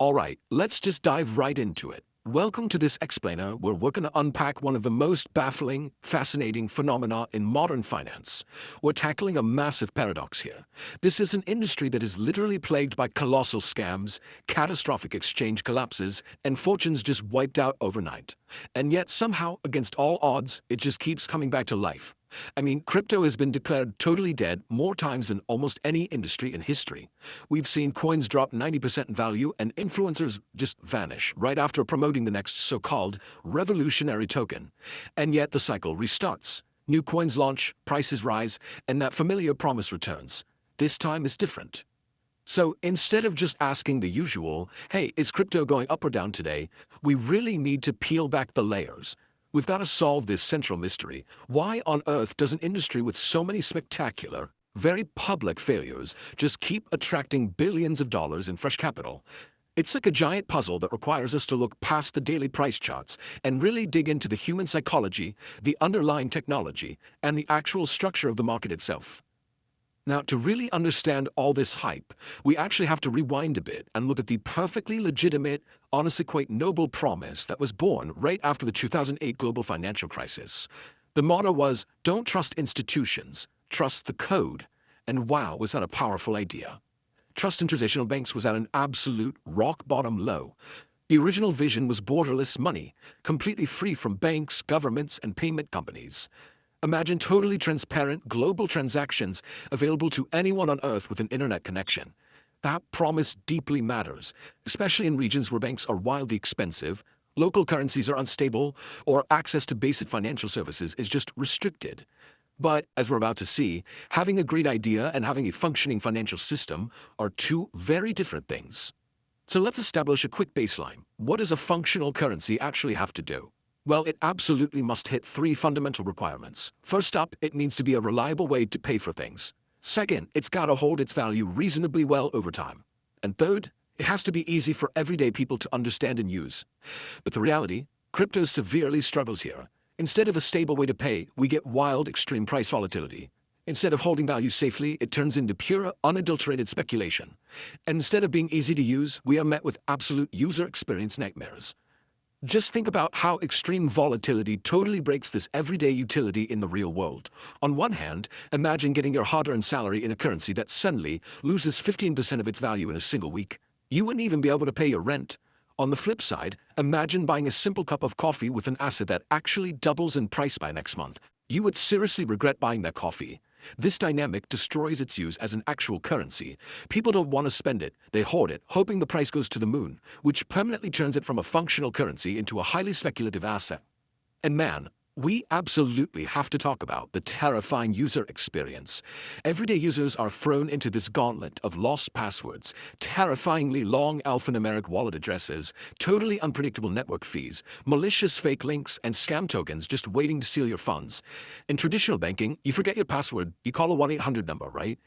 Alright, let's just dive right into it. Welcome to this explainer where we're going to unpack one of the most baffling, fascinating phenomena in modern finance. We're tackling a massive paradox here. This is an industry that is literally plagued by colossal scams, catastrophic exchange collapses, and fortunes just wiped out overnight. And yet somehow, against all odds, it just keeps coming back to life. I mean, crypto has been declared totally dead more times than almost any industry in history. We've seen coins drop 90% in value and influencers just vanish right after promoting the next so-called revolutionary token. And yet the cycle restarts. New coins launch, prices rise, and that familiar promise returns. This time is different. So instead of just asking the usual, hey, is crypto going up or down today, we really need to peel back the layers. We've got to solve this central mystery. Why on earth does an industry with so many spectacular, very public failures just keep attracting billions of dollars in fresh capital? It's like a giant puzzle that requires us to look past the daily price charts and really dig into the human psychology, the underlying technology, and the actual structure of the market itself. Now, to really understand all this hype, we actually have to rewind a bit and look at the perfectly legitimate, honestly quite noble promise that was born right after the 2008 global financial crisis. The motto was, don't trust institutions, trust the code. And wow, was that a powerful idea. Trust in traditional banks was at an absolute rock-bottom low. The original vision was borderless money, completely free from banks, governments, and payment companies. Imagine totally transparent global transactions available to anyone on Earth with an internet connection. That promise deeply matters, especially in regions where banks are wildly expensive, local currencies are unstable, or access to basic financial services is just restricted. But, as we're about to see, having a great idea and having a functioning financial system are two very different things. So let's establish a quick baseline. What does a functional currency actually have to do? Well, it absolutely must hit three fundamental requirements. First up, it needs to be a reliable way to pay for things. Second, it's got to hold its value reasonably well over time. And third, it has to be easy for everyday people to understand and use. But the reality, crypto severely struggles here. Instead of a stable way to pay, we get wild, extreme price volatility. Instead of holding value safely, it turns into pure, unadulterated speculation. And instead of being easy to use, we are met with absolute user experience nightmares. Just think about how extreme volatility totally breaks this everyday utility in the real world. On one hand, imagine getting your hard-earned salary in a currency that suddenly loses 15% of its value in a single week. You wouldn't even be able to pay your rent. On the flip side, imagine buying a simple cup of coffee with an asset that actually doubles in price by next month. You would seriously regret buying that coffee. This dynamic destroys its use as an actual currency. People don't want to spend it, they hoard it, hoping the price goes to the moon, which permanently turns it from a functional currency into a highly speculative asset. And man, we absolutely have to talk about the terrifying user experience. Everyday users are thrown into this gauntlet of lost passwords, terrifyingly long alphanumeric wallet addresses, totally unpredictable network fees, malicious fake links, and scam tokens just waiting to steal your funds. In traditional banking, you forget your password, you call a 1-800 number, right?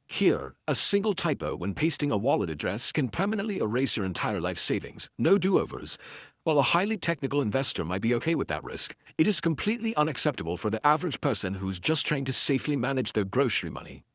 Here, a single typo when pasting a wallet address can permanently erase your entire life savings. No do-overs. While a highly technical investor might be okay with that risk, it is completely unacceptable for the average person who's just trying to safely manage their grocery money.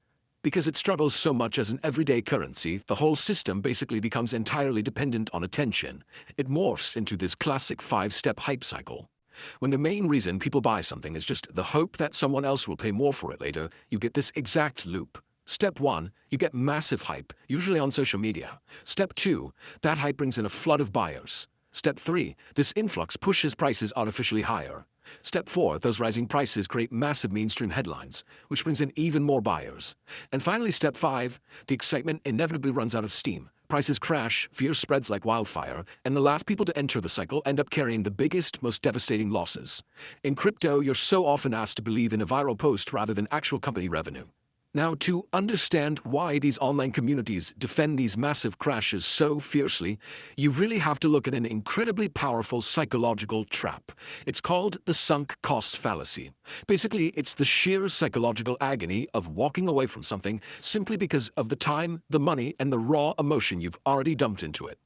Because it struggles so much as an everyday currency, the whole system basically becomes entirely dependent on attention. It morphs into this classic 5-step hype cycle. When the main reason people buy something is just the hope that someone else will pay more for it later, you get this exact loop. Step 1, you get massive hype, usually on social media. Step 2, that hype brings in a flood of buyers. Step 3, this influx pushes prices artificially higher. Step 4, those rising prices create massive mainstream headlines, which brings in even more buyers. And finally, Step 5, the excitement inevitably runs out of steam. Prices crash, fear spreads like wildfire, and the last people to enter the cycle end up carrying the biggest, most devastating losses. In crypto, you're so often asked to believe in a viral post rather than actual company revenue. Now, to understand why these online communities defend these massive crashes so fiercely, you really have to look at an incredibly powerful psychological trap. It's called the sunk cost fallacy. Basically, it's the sheer psychological agony of walking away from something simply because of the time, the money, and the raw emotion you've already dumped into it.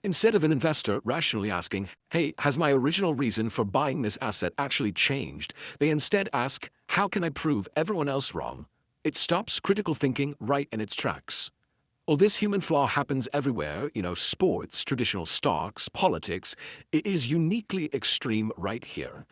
Instead of an investor rationally asking, hey, has my original reason for buying this asset actually changed? They instead ask, how can I prove everyone else wrong? It stops critical thinking right in its tracks. Well, this human flaw happens everywhere, sports, traditional stocks, politics. It is uniquely extreme right here.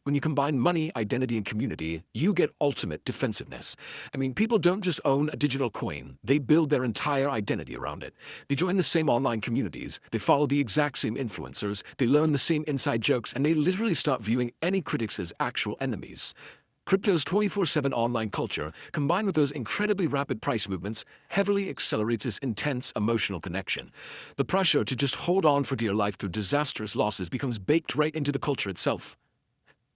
When you combine money, identity, and community, you get ultimate defensiveness. I mean, people don't just own a digital coin, they build their entire identity around it. They join the same online communities, they follow the exact same influencers, they learn the same inside jokes, and they literally start viewing any critics as actual enemies. Crypto's 24/7 online culture, combined with those incredibly rapid price movements, heavily accelerates this intense emotional connection. The pressure to just hold on for dear life through disastrous losses becomes baked right into the culture itself.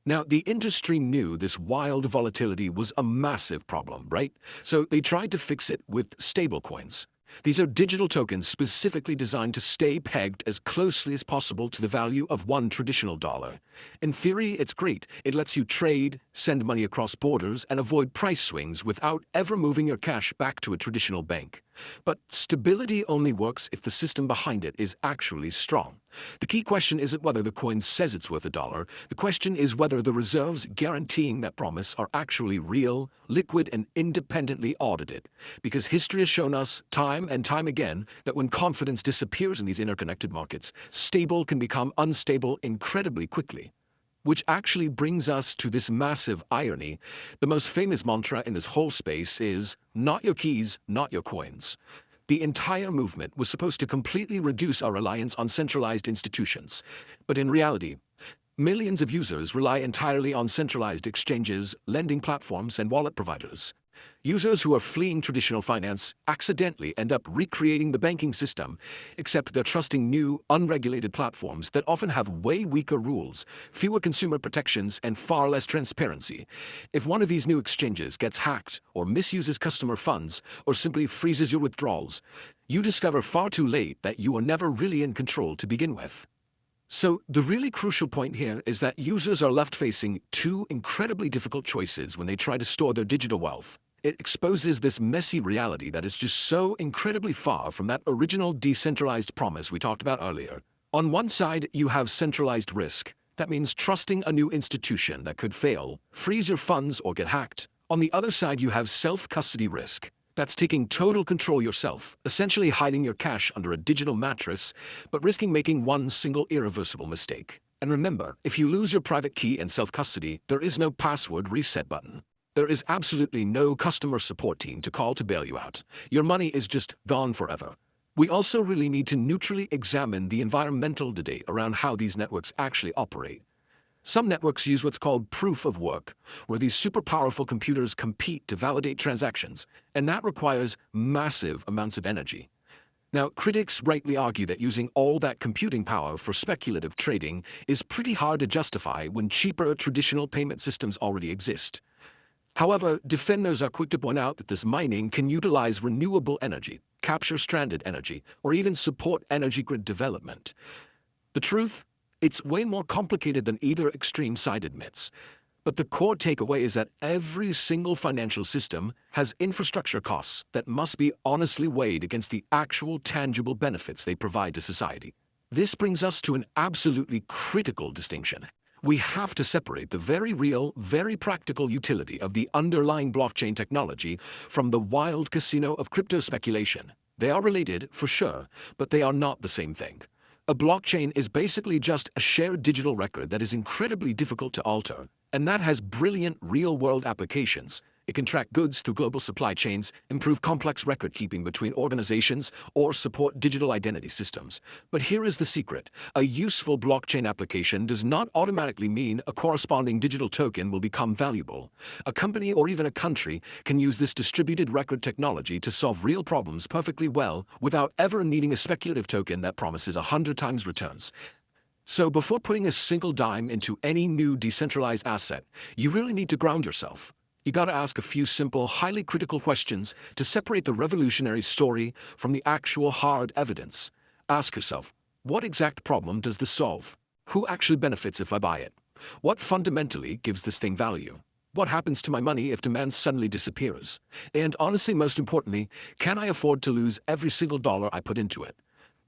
Now, the industry knew this wild volatility was a massive problem, right? So they tried to fix it with stablecoins. These are digital tokens specifically designed to stay pegged as closely as possible to the value of one traditional dollar. In theory, it's great. It lets you trade, send money across borders, and avoid price swings without ever moving your cash back to a traditional bank. But stability only works if the system behind it is actually strong. The key question isn't whether the coin says it's worth a dollar. The question is whether the reserves guaranteeing that promise are actually real, liquid, and independently audited. Because history has shown us time and time again that when confidence disappears in these interconnected markets, stable can become unstable incredibly quickly. Which actually brings us to this massive irony. The most famous mantra in this whole space is, not your keys, not your coins. The entire movement was supposed to completely reduce our reliance on centralized institutions. But in reality, millions of users rely entirely on centralized exchanges, lending platforms, and wallet providers. Users who are fleeing traditional finance accidentally end up recreating the banking system, except they're trusting new, unregulated platforms that often have way weaker rules, fewer consumer protections, and far less transparency. If one of these new exchanges gets hacked, or misuses customer funds, or simply freezes your withdrawals, you discover far too late that you were never really in control to begin with. So, the really crucial point here is that users are left facing two incredibly difficult choices when they try to store their digital wealth. It exposes this messy reality that is just so incredibly far from that original decentralized promise we talked about earlier. On one side, you have centralized risk. That means trusting a new institution that could fail, freeze your funds, or get hacked. On the other side, you have self-custody risk. That's taking total control yourself, essentially hiding your cash under a digital mattress, but risking making one single irreversible mistake. And remember, if you lose your private key and self-custody, there is no password reset button. There is absolutely no customer support team to call to bail you out. Your money is just gone forever. We also really need to neutrally examine the environmental debate around how these networks actually operate. Some networks use what's called proof of work, where these super powerful computers compete to validate transactions, and that requires massive amounts of energy. Now, critics rightly argue that using all that computing power for speculative trading is pretty hard to justify when cheaper traditional payment systems already exist. However, defenders are quick to point out that this mining can utilize renewable energy, capture stranded energy, or even support energy grid development. The truth? It's way more complicated than either extreme side admits. But the core takeaway is that every single financial system has infrastructure costs that must be honestly weighed against the actual tangible benefits they provide to society. This brings us to an absolutely critical distinction. We have to separate the very real, very practical utility of the underlying blockchain technology from the wild casino of crypto speculation. They are related, for sure, but they are not the same thing. A blockchain is basically just a shared digital record that is incredibly difficult to alter, and that has brilliant real-world applications. It can track goods through global supply chains, improve complex record-keeping between organizations, or support digital identity systems. But here is the secret. A useful blockchain application does not automatically mean a corresponding digital token will become valuable. A company or even a country can use this distributed record technology to solve real problems perfectly well without ever needing a speculative token that promises 100 times returns. So before putting a single dime into any new decentralized asset, you really need to ground yourself. You gotta ask a few simple, highly critical questions to separate the revolutionary story from the actual hard evidence. Ask yourself, what exact problem does this solve? Who actually benefits if I buy it? What fundamentally gives this thing value? What happens to my money if demand suddenly disappears? And honestly, most importantly, can I afford to lose every single dollar I put into it?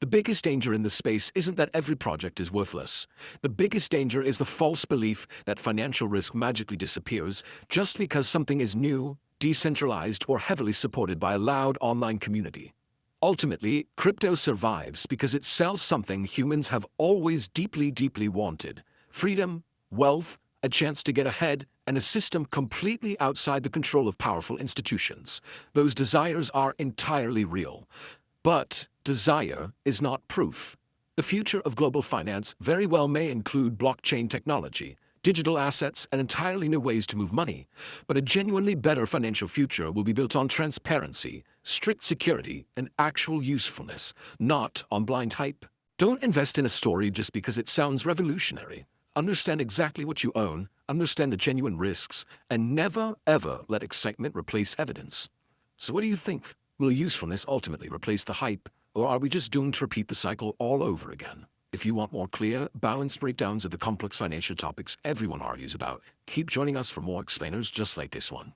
The biggest danger in this space isn't that every project is worthless. The biggest danger is the false belief that financial risk magically disappears just because something is new, decentralized, or heavily supported by a loud online community. Ultimately, crypto survives because it sells something humans have always deeply, deeply wanted: freedom, wealth, a chance to get ahead, and a system completely outside the control of powerful institutions. Those desires are entirely real. But desire is not proof. The future of global finance very well may include blockchain technology, digital assets, and entirely new ways to move money. But a genuinely better financial future will be built on transparency, strict security, and actual usefulness, not on blind hype. Don't invest in a story just because it sounds revolutionary. Understand exactly what you own, understand the genuine risks, and never, ever let excitement replace evidence. So what do you think? Will usefulness ultimately replace the hype, or are we just doomed to repeat the cycle all over again? If you want more clear, balanced breakdowns of the complex financial topics everyone argues about, keep joining us for more explainers just like this one.